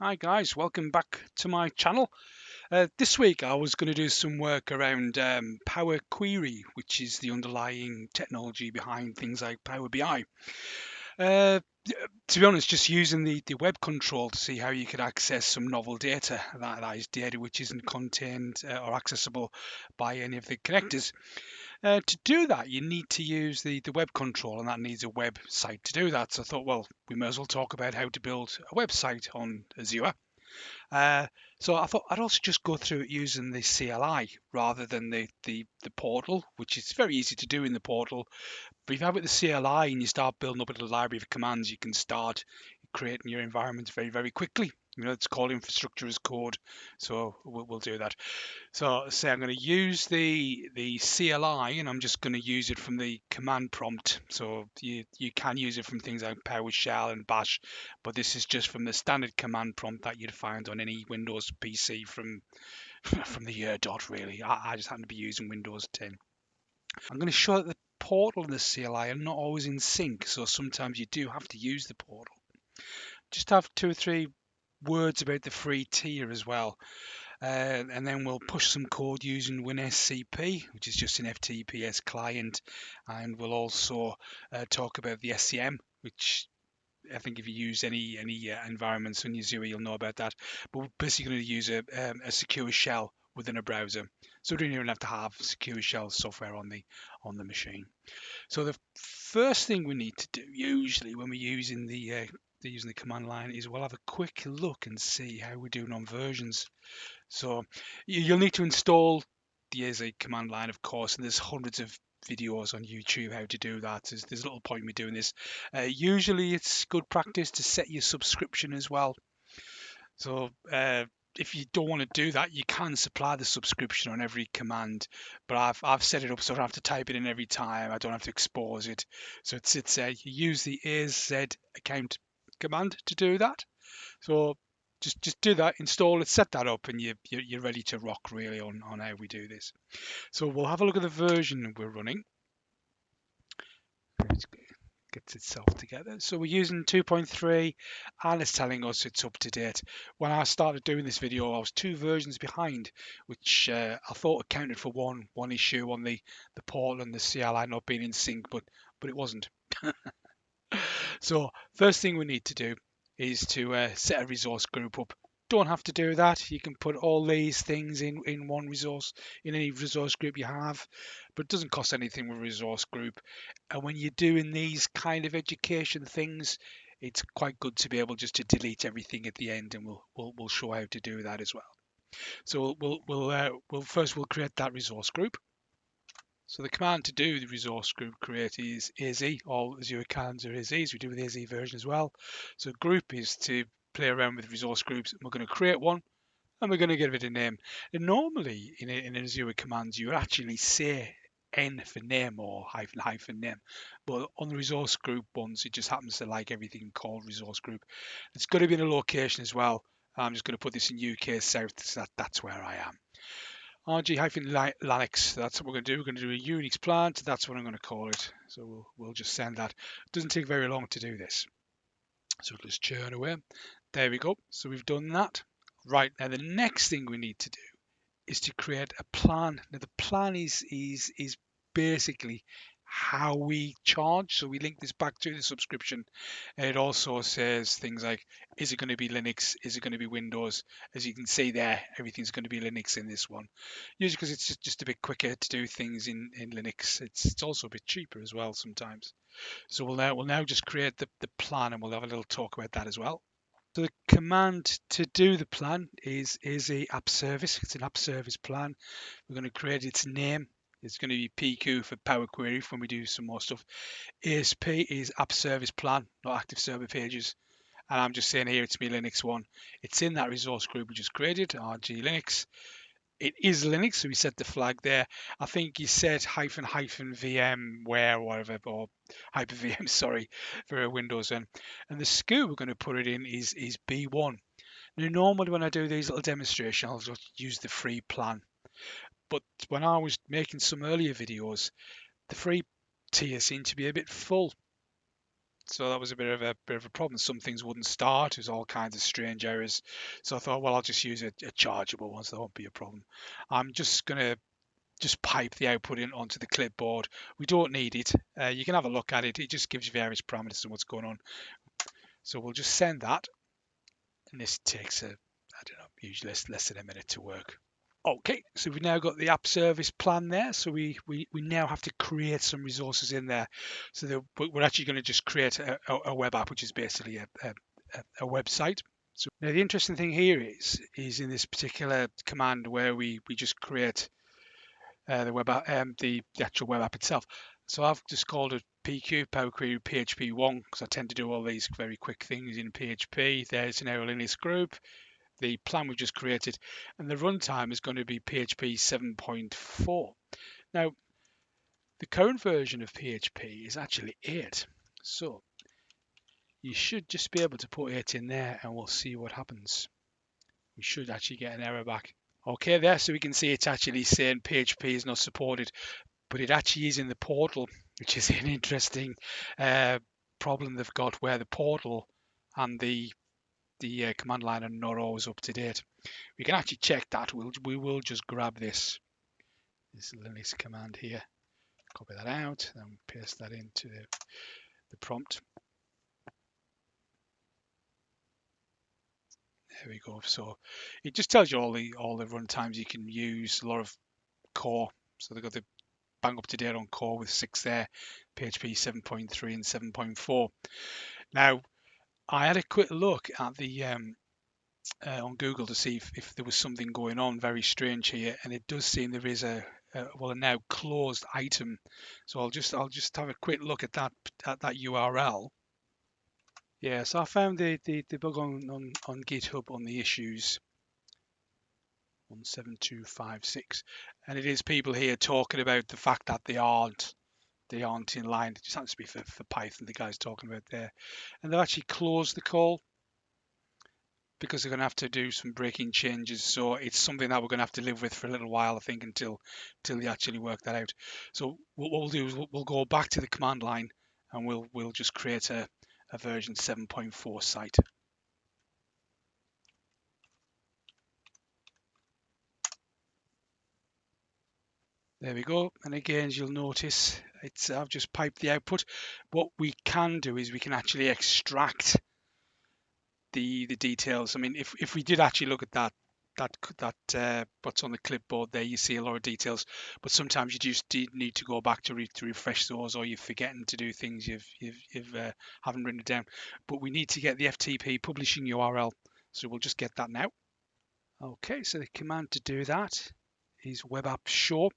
Hi guys, welcome back to my channel. This week I was going to do some work around Power Query, which is the underlying technology behind things like Power BI. To be honest, just using the web control to see how you could access some novel data, that is data which isn't contained or accessible by any of the connectors. To do that, you need to use the web control, and that needs a website to do that. So I thought, well, we may as well talk about how to build a website on Azure. Uh, so I thought I'd also just go through it using the CLI rather than the portal, which is very easy to do in the portal. But if you have it the CLI and you start building up a little library of commands, you can start creating your environment very, very quickly. It's called infrastructure as code, so we'll do that. So say I'm going to use the CLI, and I'm just going to use it from the command prompt. So you can use it from things like PowerShell and Bash, but this is just from the standard command prompt that you'd find on any Windows PC from from the year dot. Really, I just happen to be using Windows 10. I'm going to show that the portal and the CLI are not always in sync, so sometimes you do have to use the portal. Just have 2 or 3 words about the free tier as well. And then we'll push some code using WinSCP, which is just an FTPS client, and we'll also talk about the SCM, which I think if you use any environments on Azure, you'll know about that. But we're basically going to use a secure shell within a browser, so we don't even have to have secure shell software on the machine. So the first thing we need to do, usually when we're using using the command line, is we'll have a quick look and see how we're doing on versions. So you'll need to install the Azure command line, of course, and there's hundreds of videos on YouTube how to do that. There's little point in me doing this. Usually it's good practice to set your subscription as well. So if you don't want to do that, you can supply the subscription on every command, but I've set it up so I don't have to type it in every time. I don't have to expose it. So it's you use the AZ account command to do that. So just do that, install it, set that up, and you're ready to rock really on how we do this. So we'll have a look at the version we're running. It gets itself together. So we're using 2.3 and it's telling us it's up to date. When I started doing this video, I was 2 versions behind, which I thought accounted for one issue on the portal and the CLI not being in sync, but it wasn't. So first thing we need to do is to set a resource group up. Don't have to do that. You can put all these things in one resource, in any resource group you have, but it doesn't cost anything with a resource group. And when you're doing these kind of education things, it's quite good to be able just to delete everything at the end, and we'll show how to do that as well. So we'll create that resource group. So the command to do the resource group create is AZ. All Azure commands are AZs. We do with AZ version as well. So group is to play around with resource groups. We're going to create one and we're going to give it a name. And normally in Azure commands, you actually say N for name or hyphen name. But on the resource group ones, it just happens to like everything called resource group. It's got to be in a location as well. I'm just going to put this in UK South, so that's where I am. RG-Linux, that's what we're going to do. We're going to do a Unix plant. That's what I'm going to call it. So we'll just send that. It doesn't take very long to do this. So let's churn away. There we go. So we've done that. Right, now the next thing we need to do is to create a plan. Now the plan is basically how we charge. So we link this back to the subscription, and it also says things like, is it going to be Linux, is it going to be Windows? As you can see there, everything's going to be Linux in this one, usually because it's just a bit quicker to do things in Linux. It's also a bit cheaper as well sometimes. So we'll now just create the plan, and we'll have a little talk about that as well. So the command to do the plan is a app service. It's an app service plan. We're going to create its name. It's going to be PQ for Power Query when we do some more stuff. ASP is app service plan, not active server pages. And I'm just saying here it's my Linux one. It's in that resource group we just created, RG Linux. It is Linux, so we set the flag there. I think you said --VM where or whatever, or Hyper-VM, sorry, for a Windows one. And the SKU we're going to put it in is B1. Now, normally when I do these little demonstrations, I'll just use the free plan. But when I was making some earlier videos, the free tier seemed to be a bit full. So that was a bit of a problem. Some things wouldn't start. There's all kinds of strange errors. So I thought, well, I'll just use a chargeable one, so that won't be a problem. I'm just gonna just pipe the output in onto the clipboard. We don't need it. You can have a look at it. It just gives you various parameters and what's going on. So we'll just send that, and this takes I don't know, usually less than a minute to work. Okay, so we've now got the app service plan there. So we now have to create some resources in there. So we're actually going to just create a web app, which is basically a website. So now the interesting thing here is in this particular command where we just create the web app, the actual web app itself. So I've just called it PQ Power Query PHP1 because I tend to do all these very quick things in PHP. There's an error in this group, the plan we've just created, and the runtime is going to be PHP 7.4. Now, the current version of PHP is actually 8. So you should just be able to put 8 in there and we'll see what happens. We should actually get an error back. Okay, there, so we can see it's actually saying PHP is not supported, but it actually is in the portal, which is an interesting problem they've got where the portal and the command line are not always up to date. We can actually check that. We will just grab this Linux command here, copy that out, and paste that into the prompt. There we go. So it just tells you all the runtimes you can use. A lot of core. So they've got the bang up to date on core with 6 there, PHP 7.3 and 7.4. Now I had a quick look at the on Google to see if there was something going on very strange here, and it does seem there is a now closed item. So I'll just have a quick look at that URL. Yeah, so I found the bug on GitHub on the issues 17256, and it is people here talking about the fact that they aren't in line. It just happens to be for Python, the guy's talking about there, and they've actually closed the call because they're going to have to do some breaking changes. So it's something that we're going to have to live with for a little while, I think, until they actually work that out. So what we'll do is we'll go back to the command line and we'll just create a version 7.4 site. There we go. And again, as you'll notice, I've just piped the output. What we can do is we can actually extract the details. I mean, if we did actually look at that what's on the clipboard there, you see a lot of details, but sometimes you just need to go back to refresh those, or you're forgetting to do things you've haven't written it down. But we need to get the FTP publishing URL, so we'll just get that now. Okay, so the command to do that is webapp show.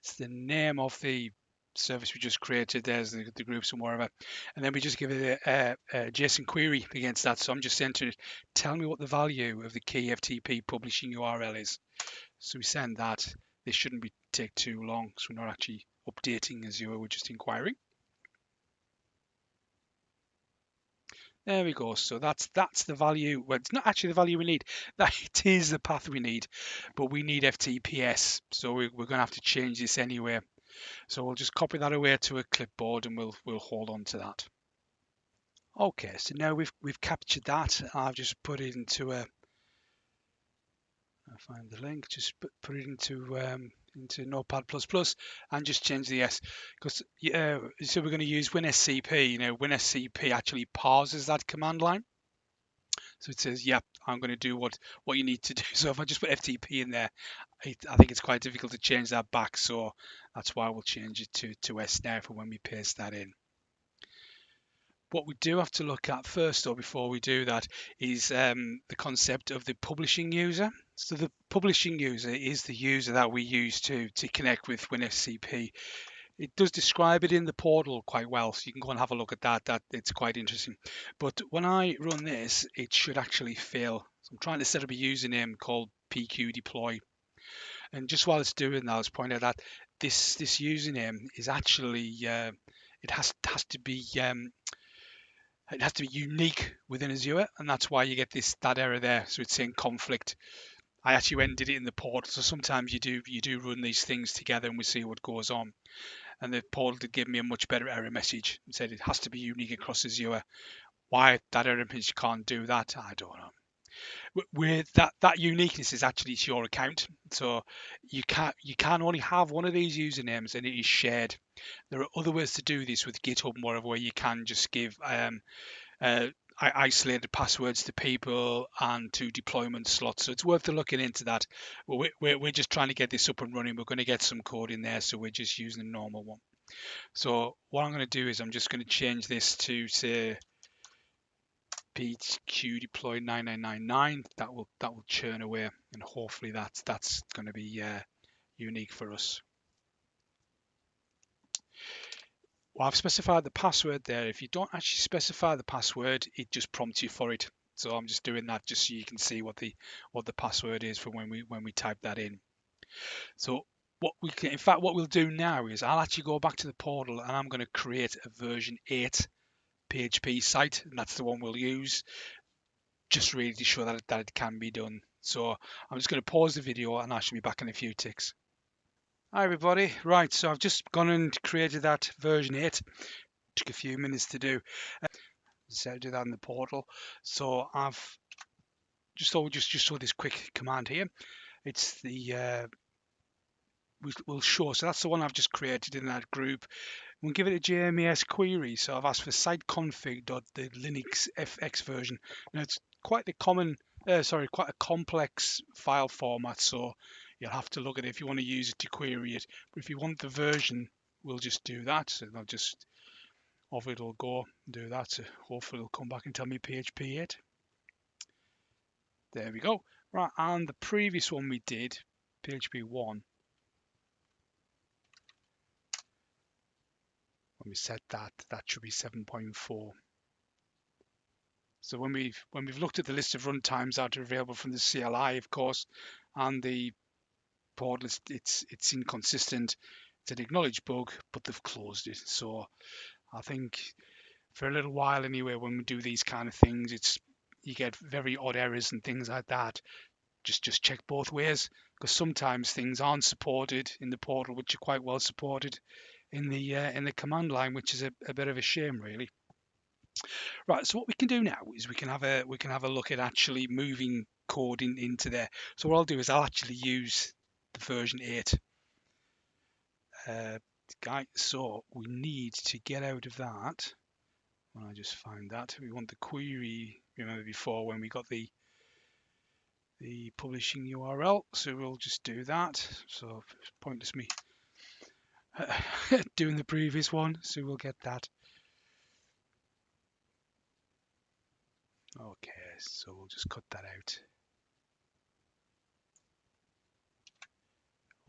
It's the name of the service we just created. There's the groups and whatever, and then we just give it a JSON query against that. So I'm just saying to it, tell me what the value of the key FTP publishing URL is. So we send that. This shouldn't take too long, so we're not actually updating Azure, we're just inquiring. There we go. So that's the value. Well, it's not actually the value we need. That it is the path we need, but we need FTPS. So we're going to have to change this anyway. So we'll just copy that away to a clipboard and we'll hold on to that. Okay, so now we've captured that. I've just put it into I'll find the link. Just put it into Notepad++ and just change the S, because so we're going to use WinSCP. You know, WinSCP actually parses that command line. So it says, yeah, I'm going to do what you need to do. So if I just put FTP in there, I think it's quite difficult to change that back. So that's why we'll change it to S now for when we paste that in. What we do have to look at first, though, before we do that, is the concept of the publishing user. So the publishing user is the user that we use to connect with WinSCP. It does describe it in the portal quite well, so you can go and have a look at that. It's quite interesting. But when I run this, it should actually fail. So I'm trying to set up a username called PQ deploy. And just while it's doing that, I was pointing out that this username is actually it has to be unique within Azure, and that's why you get that error there. So it's saying conflict. I actually went and did it in the portal. So sometimes you do run these things together, and we see what goes on. and the portal did give me a much better error message and said it has to be unique across Azure. Why that error message can't do that, I don't know. With that uniqueness is actually to your account, so you can only have one of these usernames and it is shared. There are other ways to do this with GitHub and whatever, where you can just give isolated passwords to people and to deployment slots. So it's worth looking into that. We're just trying to get this up and running. We're going to get some code in there, so we're just using the normal one. So what I'm going to do is I'm just going to change this to say PQ deploy 9999. That will churn away, and hopefully that's going to be unique for us. Well, I've specified the password there. If you don't actually specify the password, it just prompts you for it. So I'm just doing that just so you can see what the password is for when we type that in. So what we'll do now is I'll actually go back to the portal and I'm going to create a version 8 PHP site, and that's the one we'll use, just really to show that it can be done. So I'm just going to pause the video and I shall be back in a few ticks. Hi everybody, right, so I've just gone and created that version 8. Took a few minutes to do. So I do that in the portal. So I've just saw this quick command here. It's the we'll show. So that's the one I've just created in that group. We'll give it a JMES query. So I've asked for siteconfig.the.linux fx version. Now it's quite a quite a complex file format. So you'll have to look at it if you want to use it to query it. But if you want the version, we'll just do that. So I'll just off it'll go do that. So hopefully it'll come back and tell me PHP 8. There we go. Right, and the previous one we did, PHP 1. When we set that should be 7.4. So when we've looked at the list of runtimes that are available from the CLI, of course, and the portal, it's inconsistent. It's an acknowledged bug, but they've closed it. So I think for a little while anyway, when we do these kind of things, you get very odd errors and things like that. Just check both ways, because sometimes things aren't supported in the portal, which are quite well supported in the command line, which is a bit of a shame, really. Right, so what we can do now is we can have a look at actually moving code into there. So what I'll do is I'll actually use the version 8 guy. So we need to get out of that. When I just find that, we want the query. Remember before when we got the publishing URL, so we'll just do that. So it's pointless me doing the previous one, so we'll get that. Okay, so we'll just cut that out.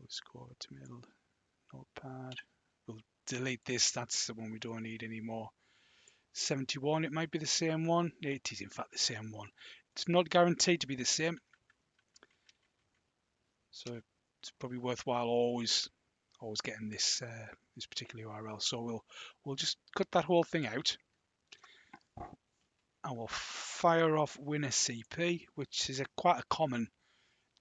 Let's go over to middle notepad. We'll delete this. That's the one we don't need anymore. 71, it might be the same one. It is in fact the same one. It's not guaranteed to be the same, so it's probably worthwhile always getting this this particular URL. So we'll just cut that whole thing out, and we'll fire off WinSCP, which is quite a common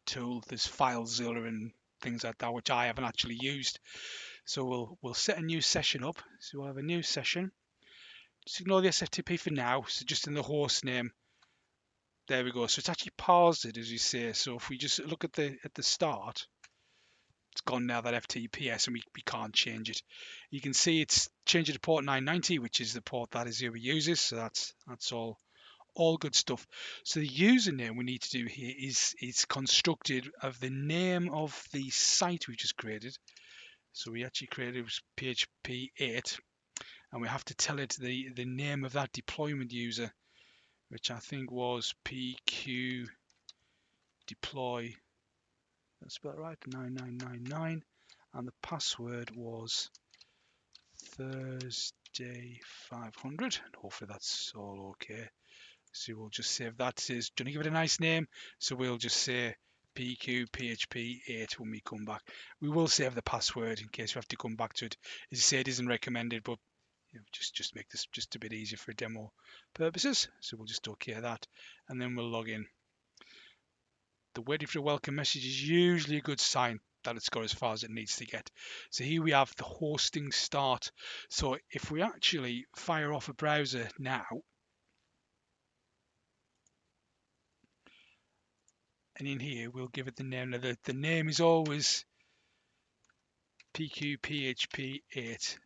tool. There's FileZilla and things like that, which I haven't actually used. So we'll set a new session up. So we'll have a new session. Just ignore the SFTP for now. So just in the host name. There we go. So it's actually parsed it, as you say. So if we just look at the start, it's gone now, that FTPS, and we can't change it. You can see it's changed it to port 990, which is the port that Azure uses. So that's all good stuff. So the username we need to do here is constructed of the name of the site we just created. So we actually created PHP 8, and we have to tell it the name of that deployment user, which I think was PQ deploy. That's spelled right, 9999, and the password was Thursday 500, and hopefully that's all okay. So we'll just save that. It says, do you want to give it a nice name? So we'll just say PQ PHP 8 when we come back. We will save the password in case we have to come back to it. As I say, it isn't recommended, but just make this just a bit easier for demo purposes. So we'll just okay that, and then we'll log in. The waiting for a welcome message is usually a good sign. that it's got as far as it needs to get. So here we have the hosting start. So if we actually fire off a browser now, and in here we'll give it the name. Now the name is always PQ-PHP8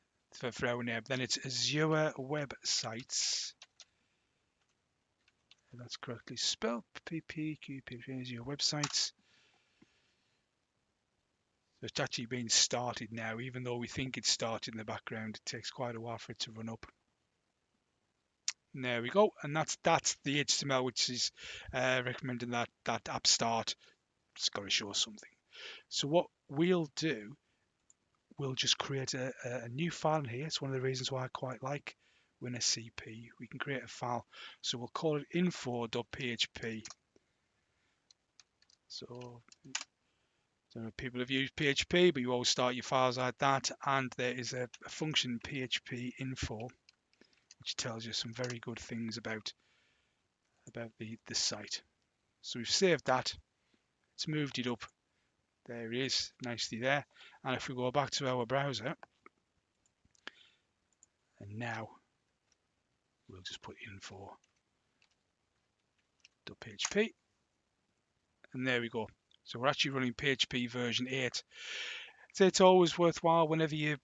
for our name. Then it's Azure Web Sites. And that's correctly spelled. PQ-PHP Azure websites. So it's actually been started now, even though we think it's started in the background. It takes quite a while for it to run up. And there we go, and that's the HTML which is recommending that app start. It's got to show something. So what we'll do, we'll just create a new file in here. It's one of the reasons why I quite like WinSCP. We can create a file, so we'll call it info.php. So I don't know if people have used PHP, but you always start your files like that, and there is a function PHP info which tells you some very good things about the site. So we've saved that. It's moved it up. There it is, nicely there. And if we go back to our browser, and now we'll just put info.php, and there we go. So we're actually running PHP version 8. So it's always worthwhile whenever you're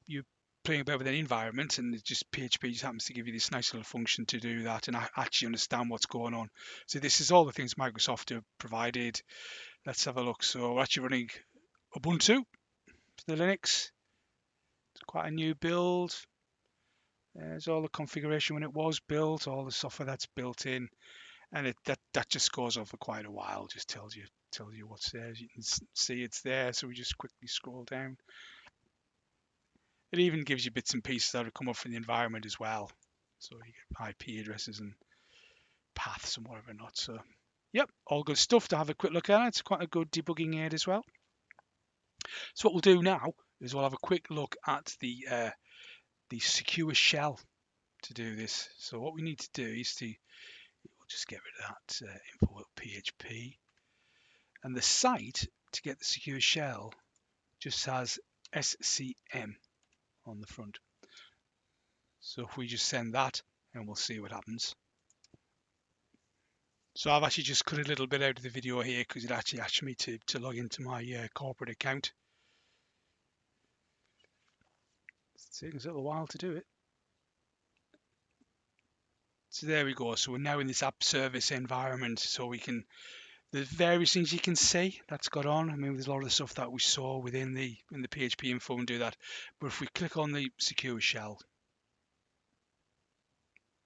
playing about with an environment, and it just PHP just happens to give you this nice little function to do that and actually understand what's going on. So this is all the things Microsoft have provided. Let's have a look. So we're actually running Ubuntu for the Linux. It's quite a new build. There's all the configuration when it was built, all the software that's built in, and that just goes on for quite a while. Just tells you what's there. As you can see, it's there. So we just quickly scroll down. It even gives you bits and pieces that have come up from the environment as well. So you get IP addresses and paths and whatever not. So yep, all good stuff to have a quick look at. It's quite a good debugging aid as well. So what we'll do now is we'll have a quick look at the secure shell to do this. So what we need to do is we'll just get rid of that info.php, and the site to get the secure shell just has SCM on the front. So if we just send that, and we'll see what happens. So I've actually just cut a little bit out of the video here because it actually asked me to log into my corporate account. It's taking us a little while to do it. So there we go. So we're now in this app service environment. So we can, the various things you can see that's got on. I mean, there's a lot of the stuff that we saw within the PHP info and do that. But if we click on the secure shell,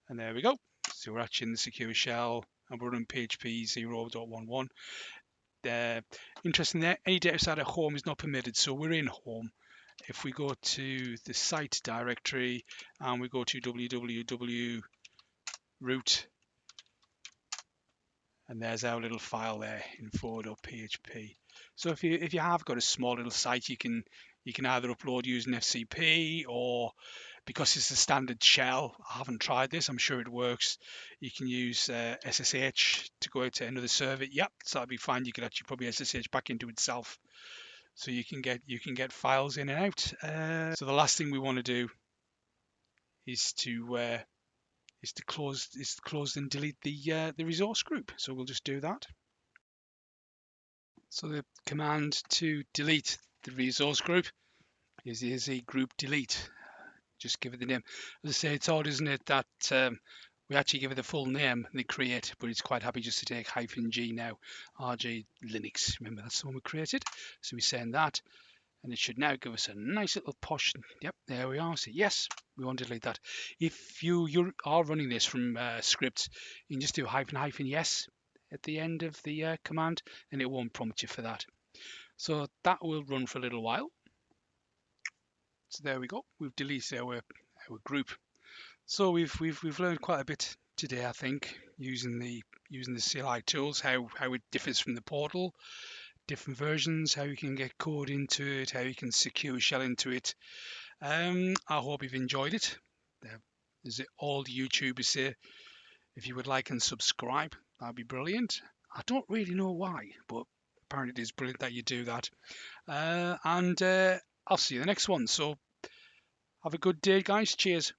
and there we go. So we're actually in the secure shell, and we're running PHP 0.11. Interesting there, any data outside of home is not permitted. So we're in home. If we go to the site directory and we go to www root, and there's our little file there, info.php. So if you have got a small little site, you can either upload using FTP, or because it's a standard shell, I haven't tried this, I'm sure it works, you can use SSH to go out to another server. Yep, so that'd be fine. You could actually probably SSH back into itself, so you can get files in and out. So the last thing we want to do is to close and delete the resource group. So we'll just do that. So the command to delete the resource group is a group delete. Just give it the name. As I say, it's odd, isn't it, that we actually give it the full name they create, but it's quite happy just to take -G now. RG Linux. Remember, that's the one we created. So we send that, and it should now give us a nice little push. Yep, there we are. So yes, we want to delete that. If you are running this from script, you can just do -yes at the end of the command, and it won't prompt you for that. So that will run for a little while. So there we go. We've deleted our group. So we've learned quite a bit today, I think, using the CLI tools, how it differs from the portal, different versions, how you can get code into it, how you can secure shell into it. I hope you've enjoyed it. As all the YouTubers say, if you would like and subscribe, that'd be brilliant. I don't really know why, but apparently it is brilliant that you do that. And I'll see you in the next one. So have a good day, guys. Cheers.